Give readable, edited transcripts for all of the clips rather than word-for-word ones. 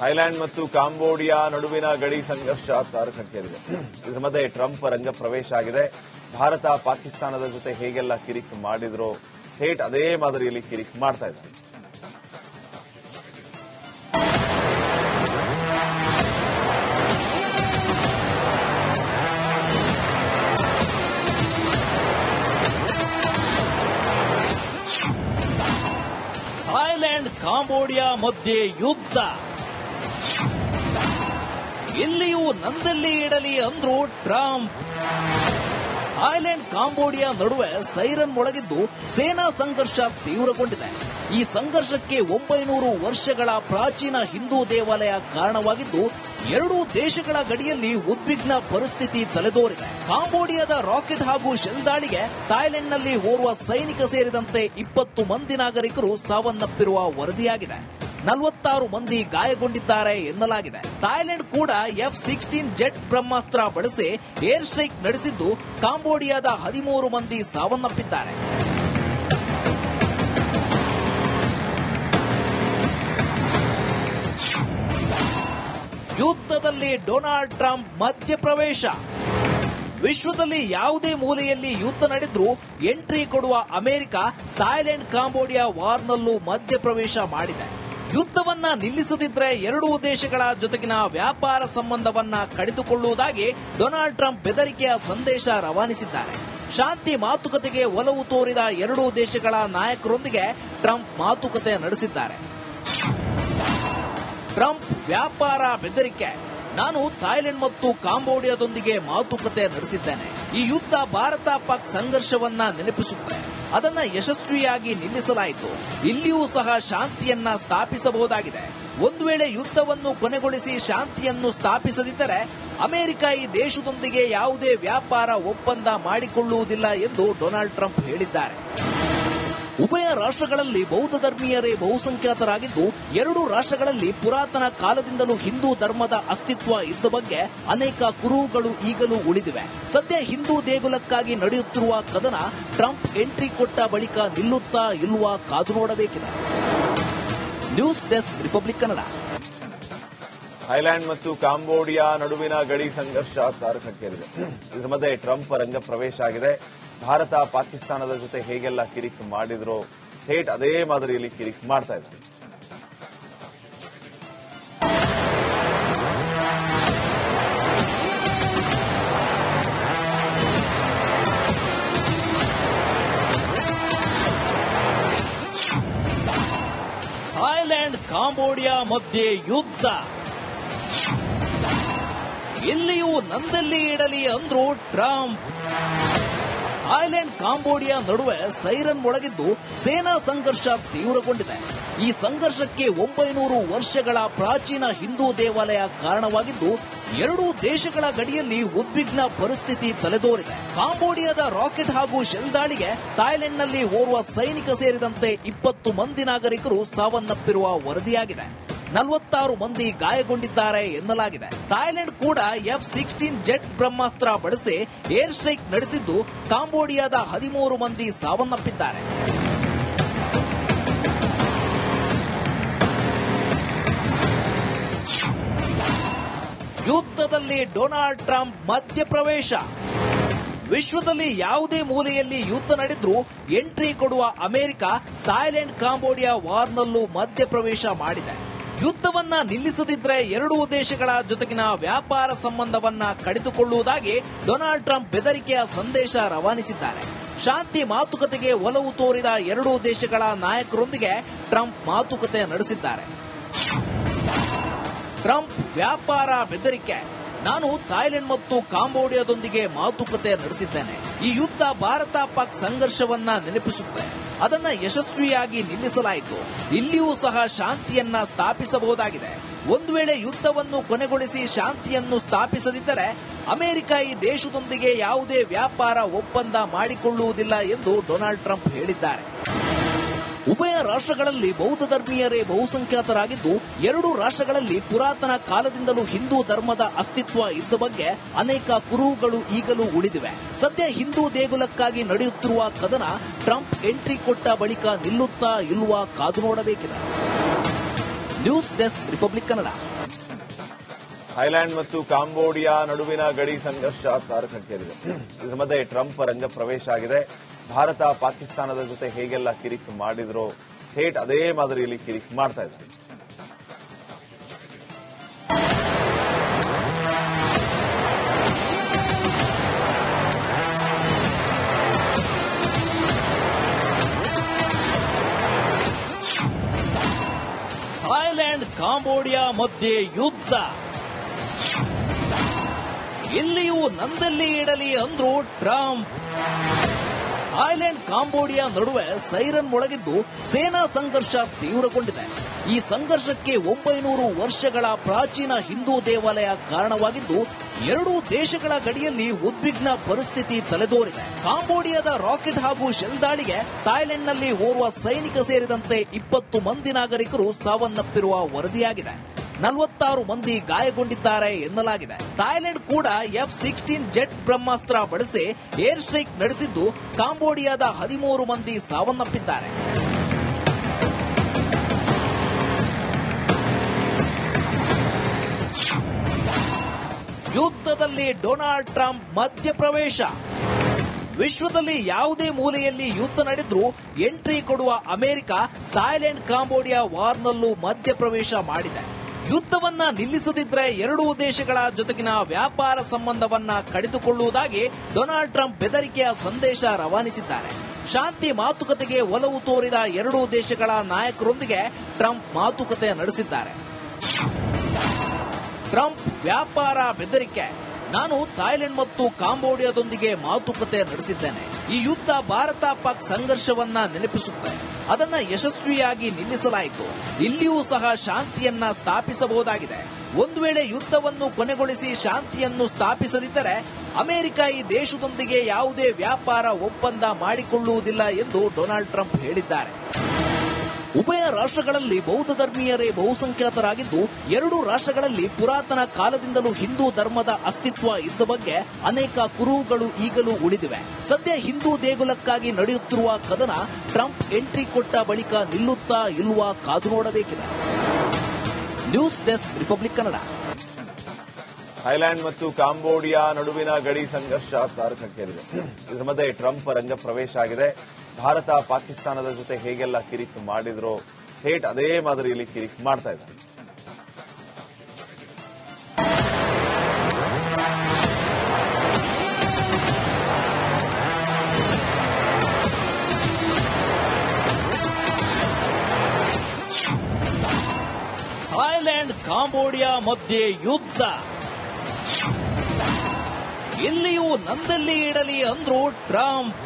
Thailand ಮತ್ತು Cambodia ನಡುವಿನ ಗಡಿ ಸಂಘರ್ಷ ತಾರಕಕ್ಕೇರಿದೆ. ಇದರ ಮಧ್ಯೆ ಟ್ರಂಪ್ ರಂಗ ಪ್ರವೇಶ ಆಗಿದೆ. ಭಾರತ ಪಾಕಿಸ್ತಾನದ ಜೊತೆ ಹೇಗೆಲ್ಲ ಕಿರಿಕ್ ಮಾಡಿದ್ರೋ ಥೇಟ್ ಅದೇ ಮಾದರಿಯಲ್ಲಿ ಕಿರಿಕ್ ಮಾಡ್ತಾ ಇದ್ದಾರೆ. ಥೈಲ್ಯಾಂಡ್ ಕಾಂಬೋಡಿಯಾ ಮಧ್ಯೆ ಯುದ್ಧ. ಇಲ್ಲಿಯೂ ನಂದಲ್ಲಿ ಇಡಲಿ ಅಂದ್ರು ಟ್ರಂಪ್. ಥೈಲ್ಯಾಂಡ್ ಕಾಂಬೋಡಿಯಾ ನಡುವೆ ಸೈರನ್ ಮೊಳಗಿದ್ದು ಸೇನಾ ಸಂಘರ್ಷ ತೀವ್ರಗೊಂಡಿದೆ. ಈ ಸಂಘರ್ಷಕ್ಕೆ 900 ವರ್ಷಗಳ ಪ್ರಾಚೀನ ಹಿಂದೂ ದೇವಾಲಯ ಕಾರಣವಾಗಿದ್ದು, ಎರಡೂ ದೇಶಗಳ ಗಡಿಯಲ್ಲಿ ಉದ್ವಿಗ್ನ ಪರಿಸ್ಥಿತಿ ತಲೆದೋರಿದೆ. ಕಾಂಬೋಡಿಯಾದ ರಾಕೆಟ್ ಹಾಗೂ ಶೆಲ್ ದಾಳಿಗೆ ಥೈಲ್ಯಾಂಡ್ನಲ್ಲಿ ಓರ್ವ ಸೈನಿಕ ಸೇರಿದಂತೆ 20 ಮಂದಿ ನಾಗರಿಕರು ಸಾವನ್ನಪ್ಪಿರುವ ವರದಿಯಾಗಿದೆ. 46 ಮಂದಿ ಗಾಯಗೊಂಡಿದ್ದಾರೆ ಎನ್ನಲಾಗಿದೆ. ಥೈಲ್ಯಾಂಡ್ ಕೂಡ F-16 ಜೆಟ್ ಬ್ರಹ್ಮಾಸ್ತ್ರ ಬಳಸಿ ಏರ್ ಸ್ಟ್ರೈಕ್ ನಡೆಸಿದ್ದು, ಕಾಂಬೋಡಿಯಾದ 13 ಮಂದಿ ಸಾವನ್ನಪ್ಪಿದ್ದಾರೆ. ಯುದ್ಧದಲ್ಲಿ ಡೊನಾಲ್ಡ್ ಟ್ರಂಪ್ ಮಧ್ಯಪ್ರವೇಶ. ವಿಶ್ವದಲ್ಲಿ ಯಾವುದೇ ಮೂಲೆಯಲ್ಲಿ ಯುದ್ಧ ನಡೆದ್ರೂ ಎಂಟ್ರಿ ಕೊಡುವ ಅಮೆರಿಕ ಥೈಲ್ಯಾಂಡ್ ಕಾಂಬೋಡಿಯಾ ವಾರ್ನಲ್ಲೂ ಮಧ್ಯಪ್ರವೇಶ ಮಾಡಿದೆ. ಯುದ್ಧವನ್ನ ನಿಲ್ಲಿಸದಿದ್ರೆ ಎರಡೂ ದೇಶಗಳ ಜೊತೆಗಿನ ವ್ಯಾಪಾರ ಸಂಬಂಧವನ್ನ ಕಡಿದುಕೊಳ್ಳುವುದಾಗಿ ಡೊನಾಲ್ಡ್ ಟ್ರಂಪ್ ಬೆದರಿಕೆಯ ಸಂದೇಶ ರವಾನಿಸಿದ್ದಾರೆ. ಶಾಂತಿ ಮಾತುಕತೆಗೆ ಒಲವು ತೋರಿದ ಎರಡೂ ದೇಶಗಳ ನಾಯಕರೊಂದಿಗೆ ಟ್ರಂಪ್ ಮಾತುಕತೆ ನಡೆಸಿದ್ದಾರೆ. ಟ್ರಂಪ್ ವ್ಯಾಪಾರ ಬೆದರಿಕೆ. ನಾನು ಥೈಲ್ಯಾಂಡ್ ಮತ್ತು ಕಾಂಬೋಡಿಯಾದೊಂದಿಗೆ ಮಾತುಕತೆ ನಡೆಸಿದ್ದೇನೆ. ಈ ಯುದ್ಧ ಭಾರತ ಪಾಕ್ ಸಂಘರ್ಷವನ್ನ ನೆನಪಿಸುತ್ತೆ. ಅದನ್ನ ಯಶಸ್ವಿಯಾಗಿ ನಿಲ್ಲಿಸಲಾಯಿತು. ಇಲ್ಲಿಯೂ ಸಹ ಶಾಂತಿಯನ್ನ ಸ್ಥಾಪಿಸಬಹುದಾಗಿದೆ. ಒಂದು ವೇಳೆ ಯುದ್ಧವನ್ನು ಕೊನೆಗೊಳಿಸಿ ಶಾಂತಿಯನ್ನು ಸ್ಥಾಪಿಸದಿದ್ದರೆ ಅಮೆರಿಕ ಈ ದೇಶದೊಂದಿಗೆ ಯಾವುದೇ ವ್ಯಾಪಾರ ಒಪ್ಪಂದ ಮಾಡಿಕೊಳ್ಳುವುದಿಲ್ಲ ಎಂದು ಡೊನಾಲ್ಡ್ ಟ್ರಂಪ್ ಹೇಳಿದ್ದಾರೆ. ಉಭಯ ರಾಷ್ಟ್ರಗಳಲ್ಲಿ ಬೌದ್ಧ ಧರ್ಮೀಯರೇ ಬಹುಸಂಖ್ಯಾತರಾಗಿದ್ದು, ಎರಡೂ ರಾಷ್ಟ್ರಗಳಲ್ಲಿ ಪುರಾತನ ಕಾಲದಿಂದಲೂ ಹಿಂದೂ ಧರ್ಮದ ಅಸ್ತಿತ್ವ ಇದ್ದ ಬಗ್ಗೆ ಅನೇಕ ಕುರುಹುಗಳು ಈಗಲೂ ಉಳಿದಿವೆ. ಸದ್ಯ ಹಿಂದೂ ದೇಗುಲಕ್ಕಾಗಿ ನಡೆಯುತ್ತಿರುವ ಕದನ ಟ್ರಂಪ್ ಎಂಟ್ರಿ ಕೊಟ್ಟ ಬಳಿಕ ನಿಲ್ಲುತ್ತಾ ಇಲ್ವಾ ಕಾದು ನೋಡಬೇಕಿದೆ. News desk, Republic Kannada. Thailand ಮತ್ತು ಕಾಂಬೋಡಿಯಾ ನಡುವಿನ ಗಡಿ ಸಂಘರ್ಷ ತಾರಕಕ್ಕೇರಿದೆ. ಇದರ ಮಧ್ಯೆ ಟ್ರಂಪ್ ರಂಗ ಪ್ರವೇಶ ಆಗಿದೆ. ಭಾರತ ಪಾಕಿಸ್ತಾನದ ಜೊತೆ ಹೇಗೆಲ್ಲ ಕಿರಿಕ್ ಮಾಡಿದ್ರೋ ಥೇಟ್ ಅದೇ ಮಾದರಿಯಲ್ಲಿ ಕಿರಿಕ್ ಮಾಡ್ತಾ ಇದ್ದಾರೆ. ಥೈಲ್ಯಾಂಡ್ ಕಾಂಬೋಡಿಯಾ ಮಧ್ಯೆ ಯುದ್ಧ. ಇಲ್ಲಿಯೂ ನಂದಲ್ಲಿ ಇಡಲಿ ಅಂದ್ರು ಟ್ರಂಪ್. ಥೈಲ್ಯಾಂಡ್ ಕಾಂಬೋಡಿಯಾ ನಡುವೆ ಸೈರನ್ ಮೊಳಗಿದ್ದು, ಸೇನಾ ಸಂಘರ್ಷ ತೀವ್ರಗೊಂಡಿದೆ. ಈ ಸಂಘರ್ಷಕ್ಕೆ 900 ವರ್ಷಗಳ ಪ್ರಾಚೀನ ಹಿಂದೂ ದೇವಾಲಯ ಕಾರಣವಾಗಿದ್ದು, ಎರಡೂ ದೇಶಗಳ ಗಡಿಯಲ್ಲಿ ಉದ್ವಿಗ್ನ ಪರಿಸ್ಥಿತಿ ತಲೆದೋರಿದೆ. ಕಾಂಬೋಡಿಯಾದ ರಾಕೆಟ್ ಹಾಗೂ ಶೆಲ್ ದಾಳಿಗೆ ಥೈಲ್ಯಾಂಡ್ನಲ್ಲಿ ಓರ್ವ ಸೈನಿಕ ಸೇರಿದಂತೆ 20 ಮಂದಿ ನಾಗರಿಕರು ಸಾವನ್ನಪ್ಪಿರುವ ವರದಿಯಾಗಿದೆ. 46 ಮಂದಿ ಗಾಯಗೊಂಡಿದ್ದಾರೆ ಎನ್ನಲಾಗಿದೆ. ಥೈಲ್ಯಾಂಡ್ ಕೂಡ F-16 ಜೆಟ್ ಬ್ರಹ್ಮಾಸ್ತ್ರ ಬಳಸಿ ಏರ್ ಸ್ಟ್ರೈಕ್ ನಡೆಸಿದ್ದು, ಕಾಂಬೋಡಿಯಾದ 13 ಮಂದಿ ಸಾವನ್ನಪ್ಪಿದ್ದಾರೆ. ಯುದ್ಧದಲ್ಲಿ ಡೊನಾಲ್ಡ್ ಟ್ರಂಪ್ ಮಧ್ಯಪ್ರವೇಶ. ವಿಶ್ವದಲ್ಲಿ ಯಾವುದೇ ಮೂಲೆಯಲ್ಲಿ ಯುದ್ಧ ನಡೆದ್ರೂ ಎಂಟ್ರಿ ಕೊಡುವ ಅಮೆರಿಕ ಥೈಲ್ಯಾಂಡ್ ಕಾಂಬೋಡಿಯಾ ವಾರ್ನಲ್ಲೂ ಮಧ್ಯಪ್ರವೇಶ ಮಾಡಿದೆ. ಯುದ್ಧವನ್ನ ನಿಲ್ಲಿಸದಿದ್ರೆ ಎರಡೂ ದೇಶಗಳ ಜೊತೆಗಿನ ವ್ಯಾಪಾರ ಸಂಬಂಧವನ್ನ ಕಡಿದುಕೊಳ್ಳುವುದಾಗಿ ಡೊನಾಲ್ಡ್ ಟ್ರಂಪ್ ಬೆದರಿಕೆಯ ಸಂದೇಶ ರವಾನಿಸಿದ್ದಾರೆ. ಶಾಂತಿ ಮಾತುಕತೆಗೆ ಒಲವು ತೋರಿದ ಎರಡೂ ದೇಶಗಳ ನಾಯಕರೊಂದಿಗೆ ಟ್ರಂಪ್ ಮಾತುಕತೆ ನಡೆಸಿದ್ದಾರೆ. ಟ್ರಂಪ್ ವ್ಯಾಪಾರ ಬೆದರಿಕೆ. ನಾನು ಥೈಲ್ಯಾಂಡ್ ಮತ್ತು ಕಾಂಬೋಡಿಯಾದೊಂದಿಗೆ ಮಾತುಕತೆ ನಡೆಸಿದ್ದೇನೆ. ಈ ಯುದ್ಧ ಭಾರತ ಪಾಕ್ ಸಂಘರ್ಷವನ್ನ ನೆನಪಿಸುತ್ತೆ. ಅದನ್ನ ಯಶಸ್ವಿಯಾಗಿ ನಿಲ್ಲಿಸಲಾಯಿತು. ಇಲ್ಲಿಯೂ ಸಹ ಶಾಂತಿಯನ್ನ ಸ್ಥಾಪಿಸಬಹುದಾಗಿದೆ. ಒಂದು ವೇಳೆ ಯುದ್ಧವನ್ನು ಕೊನೆಗೊಳಿಸಿ ಶಾಂತಿಯನ್ನು ಸ್ಥಾಪಿಸದಿದ್ದರೆ ಅಮೆರಿಕ ಈ ದೇಶದೊಂದಿಗೆ ಯಾವುದೇ ವ್ಯಾಪಾರ ಒಪ್ಪಂದ ಮಾಡಿಕೊಳ್ಳುವುದಿಲ್ಲ ಎಂದು ಡೊನಾಲ್ಡ್ ಟ್ರಂಪ್ ಹೇಳಿದ್ದಾರೆ. ಉಭಯ ರಾಷ್ಟ್ರಗಳಲ್ಲಿ ಬೌದ್ಧ ಧರ್ಮೀಯರೇ ಬಹುಸಂಖ್ಯಾತರಾಗಿದ್ದು, ಎರಡೂ ರಾಷ್ಟ್ರಗಳಲ್ಲಿ ಪುರಾತನ ಕಾಲದಿಂದಲೂ ಹಿಂದೂ ಧರ್ಮದ ಅಸ್ತಿತ್ವ ಇದ್ದ ಬಗ್ಗೆ ಅನೇಕ ಕುರುಹುಗಳು ಈಗಲೂ ಉಳಿದಿವೆ. ಸದ್ಯ ಹಿಂದೂ ದೇಗುಲಕ್ಕಾಗಿ ನಡೆಯುತ್ತಿರುವ ಕದನ ಟ್ರಂಪ್ ಎಂಟ್ರಿ ಕೊಟ್ಟ ಬಳಿಕ ನಿಲ್ಲುತ್ತಾ ಇಲ್ವಾ ಕಾದು ನೋಡಬೇಕಿದೆ. News desk Republic Kannada. Thailand ಮತ್ತು ಕಾಂಬೋಡಿಯಾ ನಡುವಿನ ಗಡಿ ಸಂಘರ್ಷ ತಾರಕಕ್ಕೇರಿದೆ. ಇದರ ಮಧ್ಯೆ ಟ್ರಂಪ್ ರಂಗ ಪ್ರವೇಶ ಆಗಿದೆ. ಭಾರತ ಪಾಕಿಸ್ತಾನದ ಜೊತೆ ಹೇಗೆಲ್ಲ ಕಿರಿಕ್ ಮಾಡಿದ್ರೋ ಥೇಟ್ ಅದೇ ಮಾದರಿಯಲ್ಲಿ ಕಿರಿಕ್ ಮಾಡ್ತಾ ಇದ್ದಾರೆ. ಥೈಲ್ಯಾಂಡ್ ಕಾಂಬೋಡಿಯಾ ಮಧ್ಯೆ ಯುದ್ಧ. ಇಲ್ಲಿಯೂ ನಂದಲ್ಲಿ ಇಡಲಿ ಅಂದ್ರು ಟ್ರಂಪ್. ಥೈಲ್ಯಾಂಡ್ ಕಾಂಬೋಡಿಯಾ ನಡುವೆ ಸೈರನ್ ಮೊಳಗಿದ್ದು ಸೇನಾ ಸಂಘರ್ಷ ತೀವ್ರಗೊಂಡಿದೆ. ಈ ಸಂಘರ್ಷಕ್ಕೆ 900 ವರ್ಷಗಳ ಪ್ರಾಚೀನ ಹಿಂದೂ ದೇವಾಲಯ ಕಾರಣವಾಗಿದ್ದು ಎರಡೂ ದೇಶಗಳ ಗಡಿಯಲ್ಲಿ ಉದ್ವಿಗ್ನ ಪರಿಸ್ಥಿತಿ ತಲೆದೋರಿದೆ. ಕಾಂಬೋಡಿಯಾದ ರಾಕೆಟ್ ಹಾಗೂ ಶೆಲ್ ದಾಳಿಗೆ ಥೈಲ್ಯಾಂಡ್ನಲ್ಲಿ ಓರ್ವ ಸೈನಿಕ ಸೇರಿದಂತೆ 20 ಮಂದಿ ನಾಗರಿಕರು ಸಾವನ್ನಪ್ಪಿರುವ ವರದಿಯಾಗಿದೆ. 46 ಮಂದಿ ಗಾಯಗೊಂಡಿದ್ದಾರೆ ಎನ್ನಲಾಗಿದೆ. ಥೈಲ್ಯಾಂಡ್ ಕೂಡ F-16 ಜೆಟ್ ಬ್ರಹ್ಮಾಸ್ತ್ರ ಬಳಸಿ ಏರ್ ಸ್ಟ್ರೈಕ್ ನಡೆಸಿದ್ದು ಕಾಂಬೋಡಿಯಾದ 13 ಮಂದಿ ಸಾವನ್ನಪ್ಪಿದ್ದಾರೆ. ಯುದ್ಧದಲ್ಲಿ ಡೊನಾಲ್ಡ್ ಟ್ರಂಪ್ ಮಧ್ಯಪ್ರವೇಶ. ವಿಶ್ವದಲ್ಲಿ ಯಾವುದೇ ಮೂಲೆಯಲ್ಲಿ ಯುದ್ಧ ನಡೆದ್ರೂ ಎಂಟ್ರಿ ಕೊಡುವ ಅಮೆರಿಕ ಥೈಲ್ಯಾಂಡ್ ಕಾಂಬೋಡಿಯಾ ವಾರ್ನಲ್ಲೂ ಮಧ್ಯಪ್ರವೇಶ ಮಾಡಿದೆ. ಯುದ್ಧವನ್ನ ನಿಲ್ಲಿಸದಿದ್ರೆ ಎರಡೂ ದೇಶಗಳ ಜೊತೆಗಿನ ವ್ಯಾಪಾರ ಸಂಬಂಧವನ್ನ ಕಡಿದುಕೊಳ್ಳುವುದಾಗಿ ಡೊನಾಲ್ಡ್ ಟ್ರಂಪ್ ಬೆದರಿಕೆಯ ಸಂದೇಶ ರವಾನಿಸಿದ್ದಾರೆ. ಶಾಂತಿ ಮಾತುಕತೆಗೆ ಒಲವು ತೋರಿದ ಎರಡೂ ದೇಶಗಳ ನಾಯಕರೊಂದಿಗೆ ಟ್ರಂಪ್ ಮಾತುಕತೆ ನಡೆಸಿದ್ದಾರೆ. ಟ್ರಂಪ್ ವ್ಯಾಪಾರ ಬೆದರಿಕೆ. ನಾನು ಥೈಲ್ಯಾಂಡ್ ಮತ್ತು ಕಾಂಬೋಡಿಯಾದೊಂದಿಗೆ ಮಾತುಕತೆ ನಡೆಸಿದ್ದೇನೆ. ಈ ಯುದ್ಧ ಭಾರತ ಪಾಕ್ ಸಂಘರ್ಷವನ್ನ ನೆನಪಿಸುತ್ತೆ. ಅದನ್ನ ಯಶಸ್ವಿಯಾಗಿ ನಿಲ್ಲಿಸಲಾಯಿತು. ಇಲ್ಲಿಯೂ ಸಹ ಶಾಂತಿಯನ್ನ ಸ್ಥಾಪಿಸಬಹುದಾಗಿದೆ. ಒಂದು ವೇಳೆ ಯುದ್ಧವನ್ನು ಕೊನೆಗೊಳಿಸಿ ಶಾಂತಿಯನ್ನು ಸ್ಥಾಪಿಸದಿದ್ದರೆ ಅಮೆರಿಕ ಈ ದೇಶದೊಂದಿಗೆ ಯಾವುದೇ ವ್ಯಾಪಾರ ಒಪ್ಪಂದ ಮಾಡಿಕೊಳ್ಳುವುದಿಲ್ಲ ಎಂದು ಡೊನಾಲ್ಡ್ ಟ್ರಂಪ್ ಹೇಳಿದ್ದಾರೆ. ಉಭಯ ರಾಷ್ಟ್ರಗಳಲ್ಲಿ ಬೌದ್ಧ ಧರ್ಮೀಯರೇ ಬಹುಸಂಖ್ಯಾತರಾಗಿದ್ದು ಎರಡೂ ರಾಷ್ಟ್ರಗಳಲ್ಲಿ ಪುರಾತನ ಕಾಲದಿಂದಲೂ ಹಿಂದೂ ಧರ್ಮದ ಅಸ್ತಿತ್ವ ಇದ್ದ ಬಗ್ಗೆ ಅನೇಕ ಕುರುಹುಗಳು ಈಗಲೂ ಉಳಿದಿವೆ. ಸದ್ಯ ಹಿಂದೂ ದೇಗುಲಕ್ಕಾಗಿ ನಡೆಯುತ್ತಿರುವ ಕದನ ಟ್ರಂಪ್ ಎಂಟ್ರಿ ಕೊಟ್ಟ ಬಳಿಕ ನಿಲ್ಲುತ್ತಾ ಇಲ್ವಾ ಕಾದು ನೋಡಬೇಕಿದೆ. News desk Republic Kannada. Thailand ಮತ್ತು ಕಾಂಬೋಡಿಯಾ ನಡುವಿನ ಗಡಿ ಸಂಘರ್ಷ ತಾರಕಕ್ಕೇರಿದೆ. ಇದರ ಮಧ್ಯೆ ಟ್ರಂಪ್ ರಂಗ ಪ್ರವೇಶ ಆಗಿದೆ. ಭಾರತ ಪಾಕಿಸ್ತಾನದ ಜೊತೆ ಹೇಗೆಲ್ಲ ಕಿರಿಕ್ ಮಾಡಿದ್ರೋ ಥೇಟ್ ಅದೇ ಮಾದರಿಯಲ್ಲಿ ಕಿರಿಕ್ ಮಾಡ್ತಾ ಇದ್ದಾರೆ. ಥೈಲ್ಯಾಂಡ್ ಕಾಂಬೋಡಿಯಾ ಮಧ್ಯೆ ಯುದ್ಧ. ಇಲ್ಲಿಯೂ ನಂದಲ್ಲಿ ಇಡಲಿ ಅಂದ್ರು ಟ್ರಂಪ್.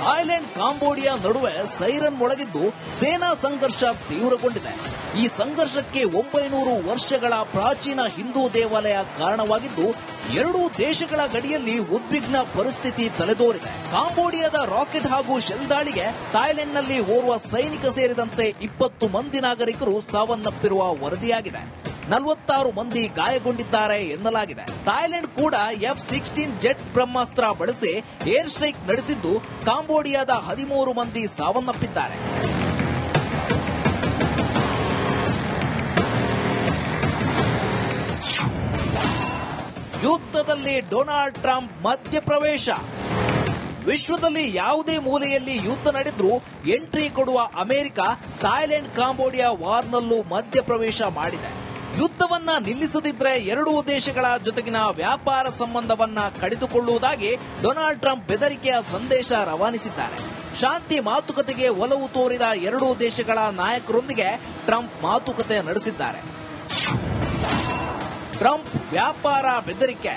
ಥೈಲ್ಯಾಂಡ್ ಕಾಂಬೋಡಿಯಾ ನಡುವೆ ಸೈರನ್ ಮೊಳಗಿದ್ದು ಸೇನಾ ಸಂಘರ್ಷ ತೀವ್ರಗೊಂಡಿದೆ. ಈ ಸಂಘರ್ಷಕ್ಕೆ 900 ವರ್ಷಗಳ ಪ್ರಾಚೀನ ಹಿಂದೂ ದೇವಾಲಯ ಕಾರಣವಾಗಿದ್ದು ಎರಡೂ ದೇಶಗಳ ಗಡಿಯಲ್ಲಿ ಉದ್ವಿಗ್ನ ಪರಿಸ್ಥಿತಿ ತಲೆದೋರಿದೆ. ಕಾಂಬೋಡಿಯಾದ ರಾಕೆಟ್ ಹಾಗೂ ಶೆಲ್ ದಾಳಿಗೆ ಥೈಲ್ಯಾಂಡ್ನಲ್ಲಿ ಓರ್ವ ಸೈನಿಕ ಸೇರಿದಂತೆ 20 ಮಂದಿ ನಾಗರಿಕರು ಸಾವನ್ನಪ್ಪಿರುವ ವರದಿಯಾಗಿದೆ. 46 ಮಂದಿ ಗಾಯಗೊಂಡಿದ್ದಾರೆ ಎನ್ನಲಾಗಿದೆ. ಥೈಲ್ಯಾಂಡ್ ಕೂಡ F-16 ಜೆಟ್ ಬ್ರಹ್ಮಾಸ್ತ್ರ ಬಳಸಿ ಏರ್ ಸ್ಟ್ರೈಕ್ ನಡೆಸಿದ್ದು ಕಾಂಬೋಡಿಯಾದ 13 ಮಂದಿ ಸಾವನ್ನಪ್ಪಿದ್ದಾರೆ. ಯುದ್ಧದಲ್ಲಿ ಡೊನಾಲ್ಡ್ ಟ್ರಂಪ್ ಮಧ್ಯಪ್ರವೇಶ. ವಿಶ್ವದಲ್ಲಿ ಯಾವುದೇ ಮೂಲೆಯಲ್ಲಿ ಯುದ್ಧ ನಡೆದ್ರೂ ಎಂಟ್ರಿ ಕೊಡುವ ಅಮೆರಿಕ ಥೈಲ್ಯಾಂಡ್ ಕಾಂಬೋಡಿಯಾ ವಾರ್ನಲ್ಲೂ ಮಧ್ಯಪ್ರವೇಶ ಮಾಡಿದೆ. ಯುದ್ಧವನ್ನ ನಿಲ್ಲಿಸದಿದ್ರೆ ಎರಡೂ ದೇಶಗಳ ಜೊತೆಗಿನ ವ್ಯಾಪಾರ ಸಂಬಂಧವನ್ನ ಕಡಿದುಕೊಳ್ಳುವುದಾಗಿ ಡೊನಾಲ್ಡ್ ಟ್ರಂಪ್ ಬೆದರಿಕೆಯ ಸಂದೇಶ ರವಾನಿಸಿದ್ದಾರೆ. ಶಾಂತಿ ಮಾತುಕತೆಗೆ ಒಲವು ತೋರಿದ ಎರಡೂ ದೇಶಗಳ ನಾಯಕರೊಂದಿಗೆ ಟ್ರಂಪ್ ಮಾತುಕತೆ ನಡೆಸಿದ್ದಾರೆ. ಟ್ರಂಪ್ ವ್ಯಾಪಾರ ಬೆದರಿಕೆ.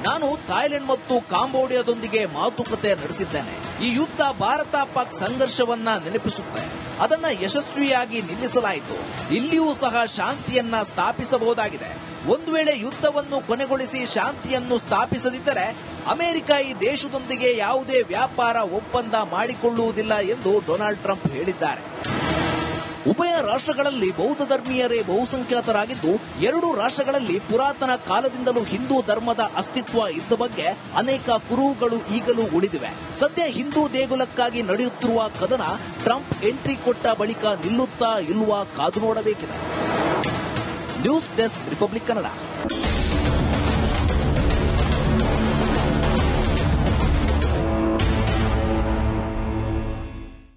ನಾನು ಥೈಲ್ಯಾಂಡ್ ಮತ್ತು ಕಾಂಬೋಡಿಯಾದೊಂದಿಗೆ ಮಾತುಕತೆ ನಡೆಸಿದ್ದೇನೆ. ಈ ಯುದ್ಧ ಭಾರತ ಪಾಕ್ ಸಂಘರ್ಷವನ್ನ ನೆನಪಿಸುತ್ತೆ. ಅದನ್ನ ಯಶಸ್ವಿಯಾಗಿ ನಿಲ್ಲಿಸಲಾಯಿತು. ಇಲ್ಲಿಯೂ ಸಹ ಶಾಂತಿಯನ್ನ ಸ್ಥಾಪಿಸಬಹುದಾಗಿದೆ. ಒಂದು ವೇಳೆ ಯುದ್ಧವನ್ನು ಕೊನೆಗೊಳಿಸಿ ಶಾಂತಿಯನ್ನು ಸ್ಥಾಪಿಸದಿದ್ದರೆ ಅಮೆರಿಕ ಈ ದೇಶದೊಂದಿಗೆ ಯಾವುದೇ ವ್ಯಾಪಾರ ಒಪ್ಪಂದ ಮಾಡಿಕೊಳ್ಳುವುದಿಲ್ಲ ಎಂದು ಡೊನಾಲ್ಡ್ ಟ್ರಂಪ್ ಹೇಳಿದ್ದಾರೆ. ಉಭಯ ರಾಷ್ಟ್ರಗಳಲ್ಲಿ ಬೌದ್ಧ ಧರ್ಮೀಯರೇ ಬಹುಸಂಖ್ಯಾತರಾಗಿದ್ದು, ಎರಡೂ ರಾಷ್ಟ್ರಗಳಲ್ಲಿ ಪುರಾತನ ಕಾಲದಿಂದಲೂ ಹಿಂದೂ ಧರ್ಮದ ಅಸ್ತಿತ್ವ ಇದ್ದ ಬಗ್ಗೆ ಅನೇಕ ಕುರುಹುಗಳು ಈಗಲೂ ಉಳಿದಿವೆ. ಸದ್ಯ ಹಿಂದೂ ದೇಗುಲಕ್ಕಾಗಿ ನಡೆಯುತ್ತಿರುವ ಕದನ ಟ್ರಂಪ್ ಎಂಟ್ರಿ ಕೊಟ್ಟ ಬಳಿಕ ನಿಲ್ಲುತ್ತಾ ಇಲ್ವಾ ಕಾದು ನೋಡಬೇಕಿದೆ. News desk, Republic Kannada.